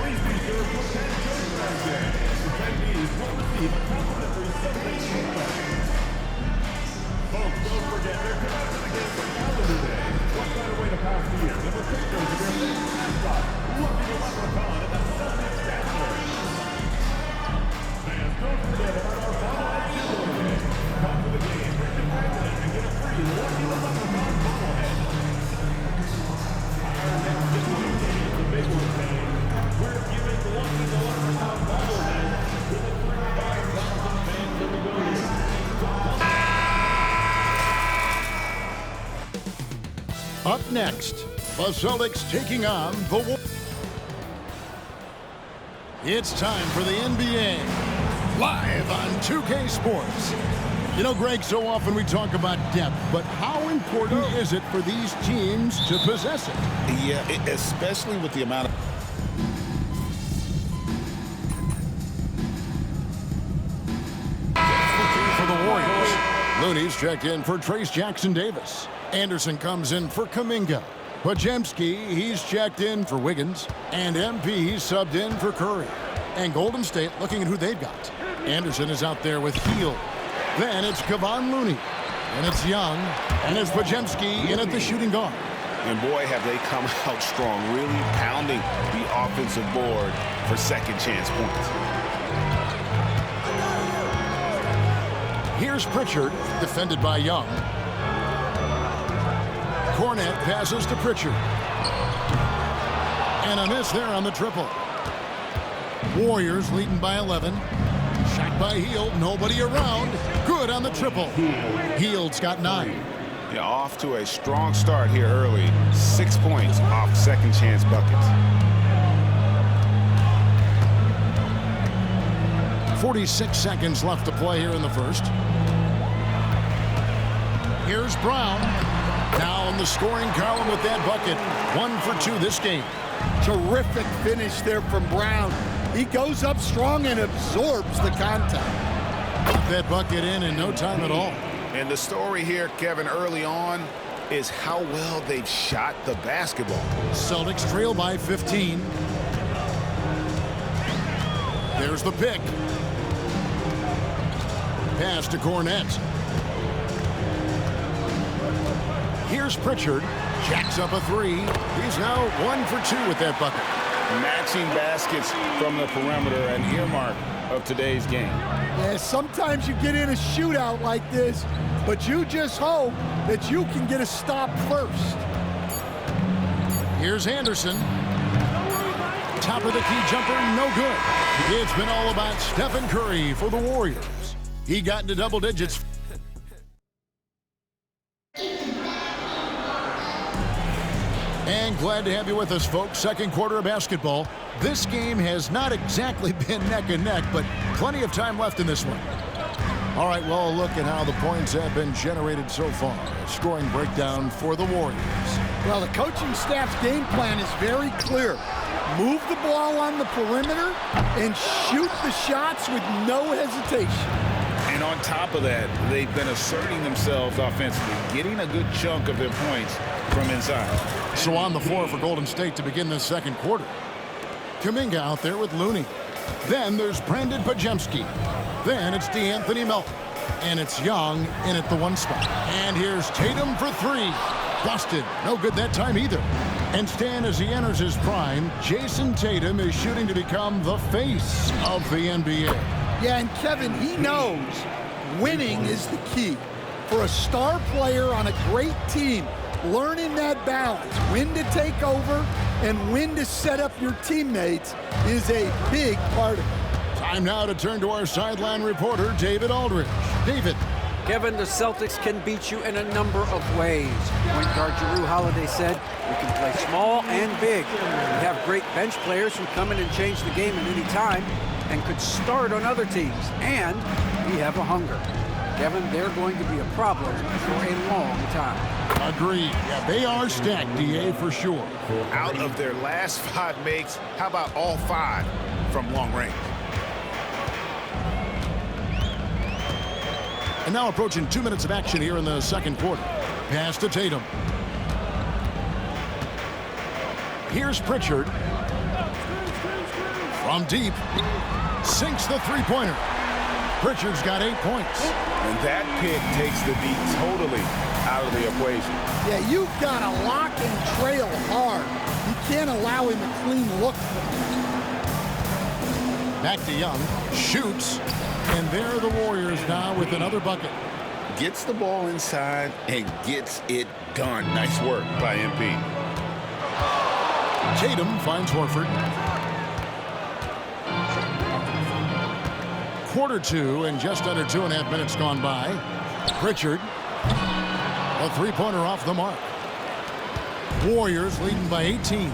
Please be sure to attend Thursday. Attendees will receive a complimentary Sunday snack. Folks, don't forget their commitment against the calendar day. What better way to pass the year than with pictures of your favorite mascot, Lucky the Leprechaun, and the Celtics dancers. Fans, don't forget about our bobblehead giveaway. Come to the game, bring your family, and get a free Lucky the Leprechaun bobblehead. Our next giveaway game is a big one today. We're giving Lucky the Leprechaun bobblehead to the 35,000 fans of the building. Up next, the Celtics taking on the Warriors. It's time for the NBA, live on 2K Sports. You know, Greg, so often we talk about depth, but how important is it for these teams to possess it? Yeah, especially with the amount of... For the Warriors, Looney's checked in for Trace Jackson-Davis. Anderson comes in for Kuminga. Podziemski, he's checked in for Wiggins. And MP, he's subbed in for Curry. And Golden State looking at who they've got. Anderson is out there with Hield. Then it's Kevon Looney. And it's Young. And it's Podziemski in at the shooting guard. And boy, have they come out strong, really pounding the offensive board for second chance points. Here's Pritchard, defended by Young. Cornette passes to Pritchard. And a miss there on the triple. Warriors leading by 11. Shot by Hield, nobody around. Good on the triple. Hield's got 9. Yeah, off to a strong start here early. 6 points off second chance buckets. 46 seconds left to play here in the first. Here's Brown. Now in the scoring column with that bucket. 1 for 2 this game. Terrific finish there from Brown. He goes up strong and absorbs the contact. Got that bucket in no time at all. And the story here, Kevin, early on is how well they've shot the basketball. Celtics trail by 15. There's the pick. Pass to Cornette. Here's Pritchard. Jacks up a 3. He's now 1 for 2 with that bucket. Matching baskets from the perimeter, an earmark of today's game. Yeah, sometimes you get in a shootout like this, but you just hope that you can get a stop first. Here's Anderson. Top of the key jumper, no good. It's been all about Stephen Curry for the Warriors. He got into double digits. And glad to have you with us, folks. Second quarter of basketball. This game has not exactly been neck and neck, but plenty of time left in this one. All right, well, look at how the points have been generated so far. A scoring breakdown for the Warriors. Well, the coaching staff's game plan is very clear. Move the ball on the perimeter and shoot the shots with no hesitation. And on top of that, they've been asserting themselves offensively, getting a good chunk of their points from inside. So on the floor for Golden State to begin this second quarter. Kuminga out there with Looney. Then there's Brandon Podziemski. Then it's DeAnthony Melton. And it's Young in at the 1 spot. And here's Tatum for 3. Busted. No good that time either. And Stan, as he enters his prime, Jason Tatum is shooting to become the face of the NBA. Yeah, and Kevin, he knows winning is the key. For a star player on a great team, learning that balance, when to take over and when to set up your teammates, is a big part of it. Time now to turn to our sideline reporter, David Aldridge. David. Kevin, the Celtics can beat you in a number of ways. Point guard Jrue Holiday said, we can play small and big. We have great bench players who come in and change the game at any time and could start on other teams. And we have a hunger. Kevin, they're going to be a problem for a long time. Agreed. Yeah, they are stacked, DA, for sure. Out of their last 5 makes, how about all 5 from long range? And now approaching 2 minutes of action here in the second quarter. Pass to Tatum. Here's Pritchard. From deep, sinks the three-pointer. Pritchard's got 8 points. And that pick takes the D totally out of the equation. Yeah, you've got to lock and trail hard. You can't allow him a clean look. Back to Young, shoots, and there are the Warriors now with another bucket. Gets the ball inside and gets it done. Nice work by MP. Tatum finds Horford. Quarter 2 and just under 2.5 minutes gone by. Pritchard, a three-pointer off the mark. Warriors leading by 18.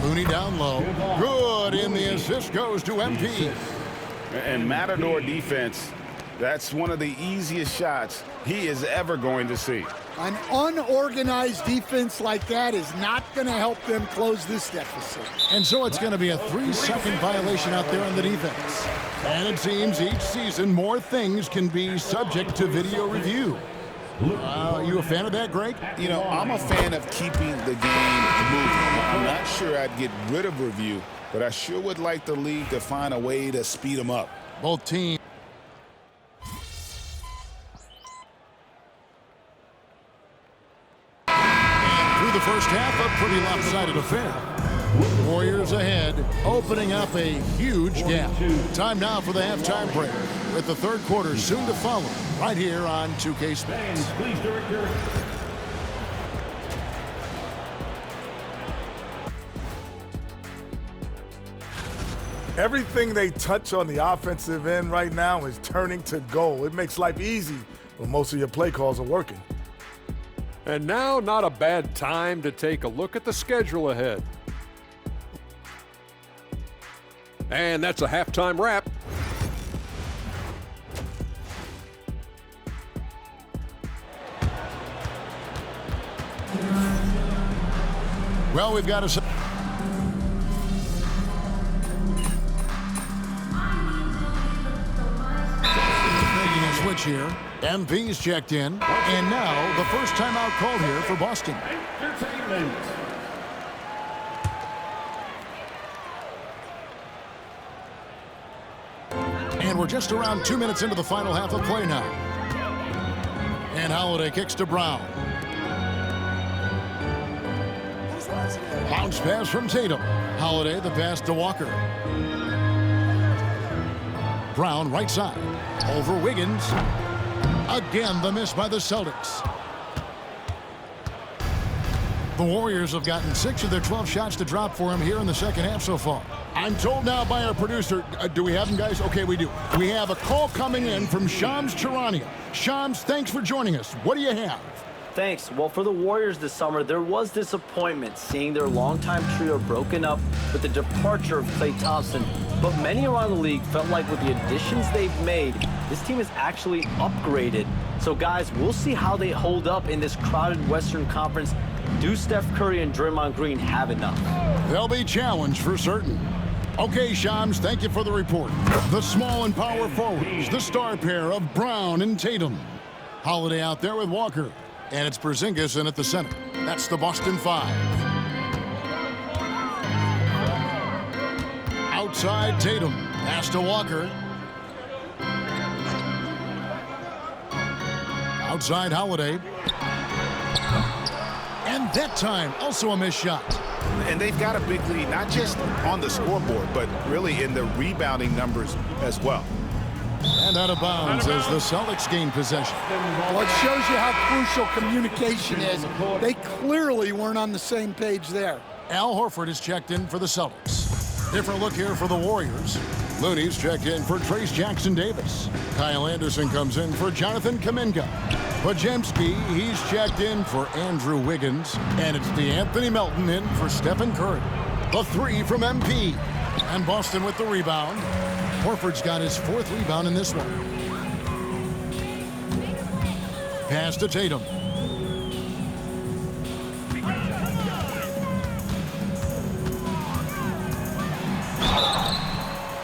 Looney down low. Good, and the assist goes to MP. And Matador defense, that's one of the easiest shots he is ever going to see. An unorganized defense like that is not going to help them close this deficit. And so it's going to be a 3-second violation out there on the defense. And it seems each season more things can be subject to video review. You a fan of that, Greg? You know, I'm a fan of keeping the game moving. I'm not sure I'd get rid of review, but I sure would like the league to find a way to speed them up. Both teams. The first half, a pretty lopsided affair. Warriors ahead, opening up a huge gap. Time now for the halftime break, with the third quarter soon to follow, right here on 2K Sports. Please direct your... Everything they touch on the offensive end right now is turning to goal. It makes life easy when most of your play calls are working. And now, not a bad time to take a look at the schedule ahead. And that's a halftime wrap. Well, we've got a... Making a switch here. MV's checked in, and now the first timeout called here for Boston. Entertainment. And we're just around 2 minutes into the final half of play now. And Holiday kicks to Brown. Bounce pass from Tatum. Holiday the pass to Walker. Brown right side. Over Wiggins. Again, the miss by the Celtics. The Warriors have gotten 6 of their 12 shots to drop for him here in the second half so far. I'm told now by our producer, do we have them, guys? Okay, we do. We have a call coming in from Shams Charania. Shams, thanks for joining us. What do you have? Thanks. Well, for the Warriors this summer, there was disappointment seeing their longtime trio broken up with the departure of Klay Thompson. But many around the league felt like with the additions they've made, this team is actually upgraded. So, guys, we'll see how they hold up in this crowded Western Conference. Do Steph Curry and Draymond Green have enough? They'll be challenged for certain. Okay, Shams, thank you for the report. The small and power forwards, the star pair of Brown and Tatum. Holiday out there with Walker. And it's Porzingis in at the center. That's the Boston 5. Outside Tatum. Pass to Walker. Outside Holiday. And that time, also a missed shot. And they've got a big lead, not just on the scoreboard, but really in the rebounding numbers as well. And out of bounds as the Celtics gain possession. Well, it shows you how crucial communication is. They clearly weren't on the same page there. Al Horford is checked in for the Celtics. Different look here for the Warriors. Looney's checked in for Trace Jackson-Davis. Kyle Anderson comes in for Jonathan Kuminga. Podziemski, he's checked in for Andrew Wiggins. And it's D'Anthony Melton in for Stephen Curry. The 3 from MP. And Boston with the rebound. Horford's got his 4th rebound in this one. Pass to Tatum.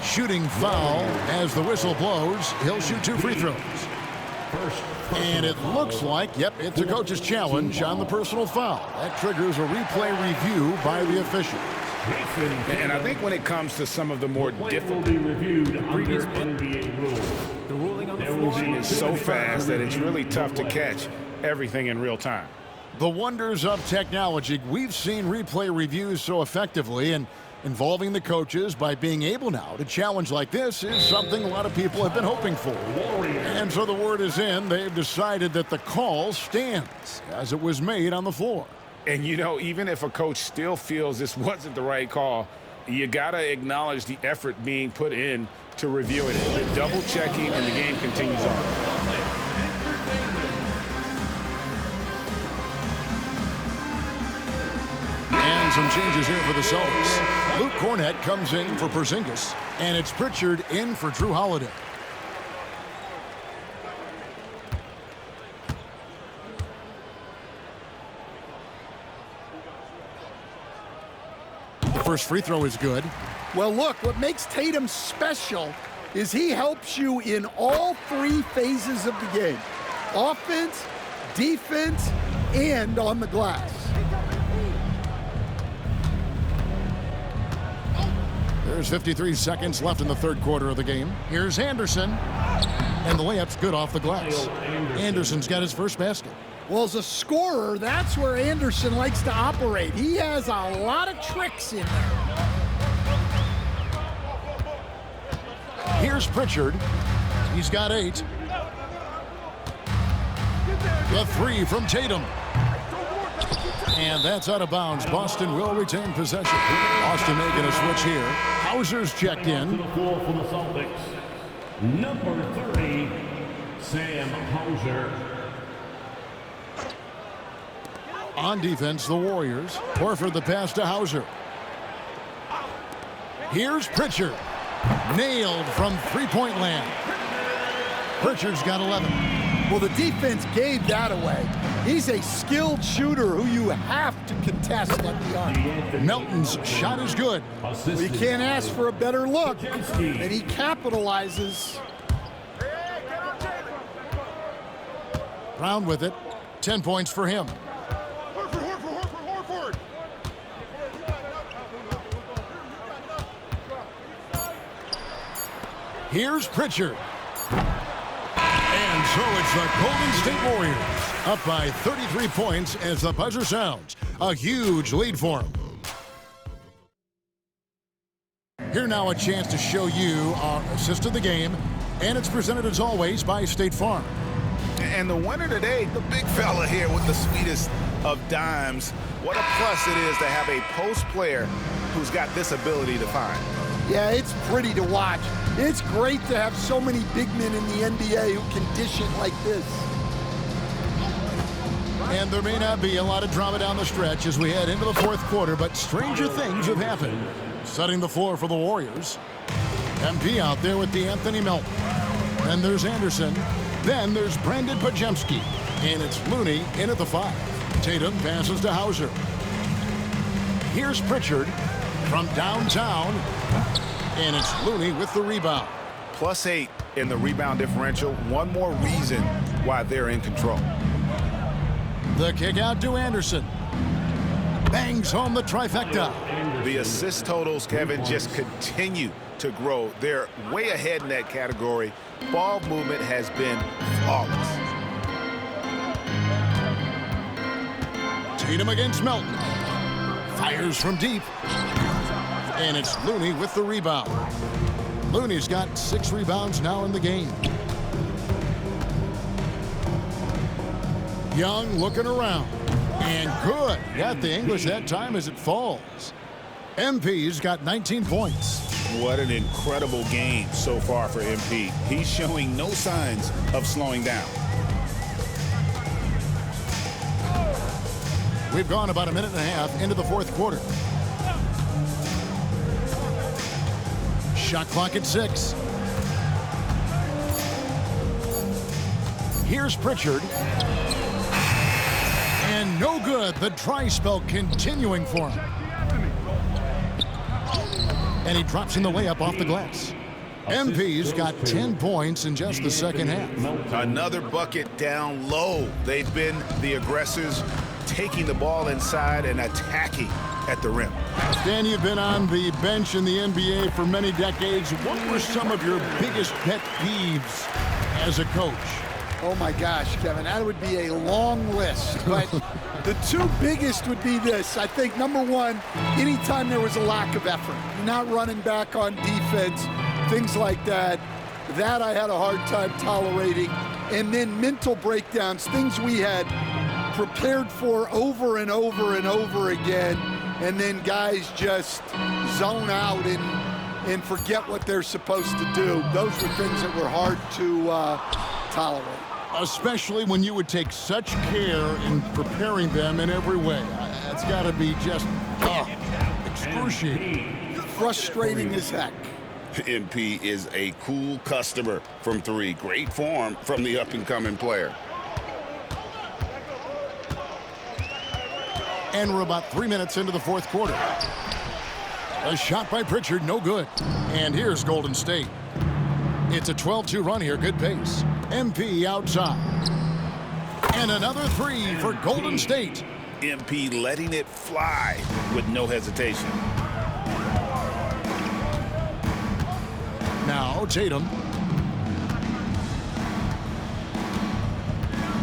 Shooting foul as the whistle blows. He'll shoot 2 free throws. And it looks like, yep, it's a coach's challenge on the personal foul. That triggers a replay review by the official. And I think when it comes to some of the more difficult, be reviewed under NBA rules. The ruling on the floor it's so fast that it's really tough to catch everything in real time. The wonders of technology. We've seen replay reviews so effectively, and involving the coaches by being able now to challenge like this is something a lot of people have been hoping for. And so the word is in. They've decided that the call stands as it was made on the floor. And, you know, even if a coach still feels this wasn't the right call, you got to acknowledge the effort being put in to review it. They're double-checking, and the game continues on. And some changes here for the Celtics. Luke Cornett comes in for Porzingis, and it's Pritchard in for Drew Holiday. The first free throw is good. Well, look, what makes Tatum special is he helps you in all three phases of the game. Offense, defense, and on the glass. There's 53 seconds left in the third quarter of the game. Here's Anderson. And the layup's good off the glass. Anderson's got his first basket. Well, as a scorer, that's where Anderson likes to operate. He has a lot of tricks in there. Here's Pritchard. He's got 8. The three from Tatum. And that's out of bounds. Boston will retain possession. Boston making a switch here. Hauser's checked in. To the floor for the Celtics. Number 30, Sam Hauser. On defense, the Warriors. Horford the pass to Hauser. Here's Pritchard. Nailed from three-point land. Pritchard's got 11. Well, the defense gave that away. He's a skilled shooter who you have to contest at the arc. Melton's shot is good. Well, you can't ask for a better look, and he capitalizes. Brown with it. 10 points for him. Here's Pritchard. And so it's the Golden State Warriors up by 33 points as the buzzer sounds. A huge lead for them. Here now a chance to show you our assist of the game, and it's presented as always by State Farm. And the winner today, the big fella here with the sweetest of dimes. What a plus it is to have a post player who's got this ability to find. Yeah, it's pretty to watch. It's great to have so many big men in the NBA who can dish it like this. And there may not be a lot of drama down the stretch as we head into the fourth quarter, but stranger things have happened. Setting the floor for the Warriors. MP out there with Anthony Melton. Then there's Anderson. Then there's Brandon Pajemski. And it's Looney in at the 5. Tatum passes to Hauser. Here's Pritchard from downtown. And it's Looney with the rebound. +8 in the rebound differential. One more reason why they're in control. The kick out to Anderson. Bangs home the trifecta. The assist totals, Kevin, just continue to grow. They're way ahead in that category. Ball movement has been flawless. Tatum against Melton. Fires from deep. And it's Looney with the rebound. Looney's got 6 rebounds now in the game. Young looking around. And good. Got the English that time as it falls. MP's got 19 points. What an incredible game so far for MP. He's showing no signs of slowing down. We've gone about a minute and a half into the fourth quarter. Shot clock at 6. Here's Pritchard. And no good. The dry spell continuing for him. And he drops in the layup off the glass. MP's got 10 points in just the second half. Another bucket down low. They've been the aggressors, taking the ball inside and attacking at the rim. Dan, you've been on the bench in the NBA for many decades. What were some of your biggest pet peeves as a coach? Oh my gosh, Kevin, that would be a long list. But the two biggest would be this. I think number one, anytime there was a lack of effort, you're not running back on defense, things like that. That I had a hard time tolerating. And then mental breakdowns, things we had prepared for over and over and over again. And then guys just zone out and forget what they're supposed to do. Those were things that were hard to tolerate. Especially when you would take such care in preparing them in every way. It's got to be just excruciating. Frustrating as heck. MP is a cool customer from three. Great form from the up-and-coming player. And we're about 3 minutes into the fourth quarter. A shot by Pritchard, no good. And here's Golden State. It's a 12-2 run here, good pace. MP outside. And another three for Golden State. MP letting it fly with no hesitation. Now Tatum.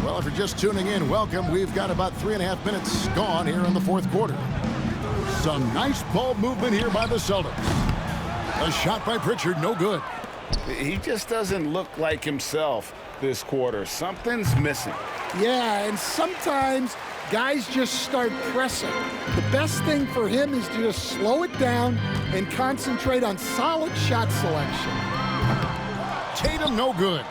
Well, if you're just tuning in, welcome. We've got about 3.5 minutes gone here in the fourth quarter. Some nice ball movement here by the Celtics. A shot by Pritchard, no good. He just doesn't look like himself this quarter. Something's missing. Yeah, and sometimes guys just start pressing. The best thing for him is to just slow it down and concentrate on solid shot selection. Tatum, no good.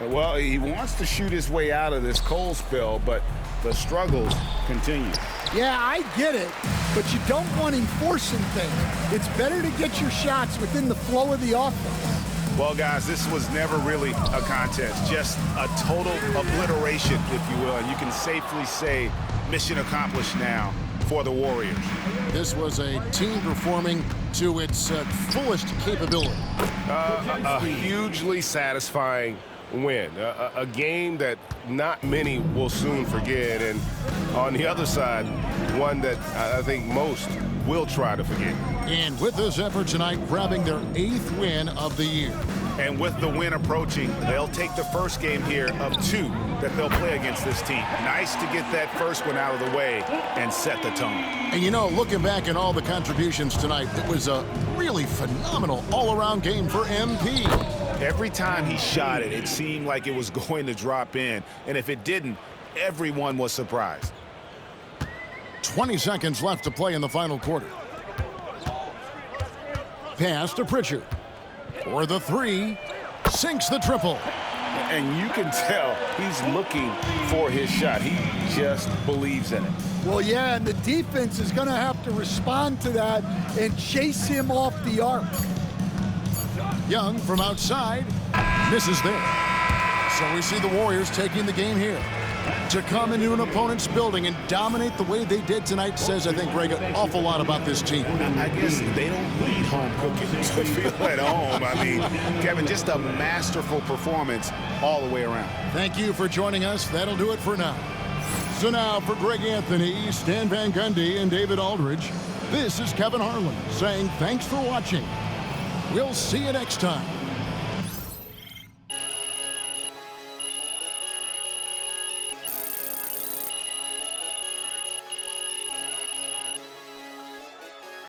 Well, he wants to shoot his way out of this cold spell, but the struggles continue. Yeah, I get it, but you don't want him forcing things. It's better to get your shots within the flow of the offense. Well, guys, this was never really a contest, just a total obliteration, if you will. And you can safely say mission accomplished now for the Warriors. This was a team performing to its fullest capability. A hugely satisfying win, a game that not many will soon forget, and on the other side, one that I think most will try to forget. And with this effort tonight, grabbing their 8th win of the year. And with the win approaching, they'll take the first game here of 2 that they'll play against this team. Nice to get that first one out of the way and set the tone. And you know, looking back at all the contributions tonight, it was a really phenomenal all-around game for MP. Every time he shot it, it seemed like it was going to drop in. And if it didn't, everyone was surprised. 20 seconds left to play in the final quarter. Pass to Pritchard. For the three, sinks the triple. And you can tell he's looking for his shot. He just believes in it. Well, yeah, and the defense is going to have to respond to that and chase him off the arc. Young from outside, misses there. So we see the Warriors taking the game here. To come into an opponent's building and dominate the way they did tonight says, I think, Greg, an awful lot about this team. I guess they don't need home cooking to feel at home. I mean, Kevin, just a masterful performance all the way around. Thank you for joining us. That'll do it for now. So now for Greg Anthony, Stan Van Gundy, and David Aldridge, this is Kevin Harlan saying thanks for watching. We'll see you next time.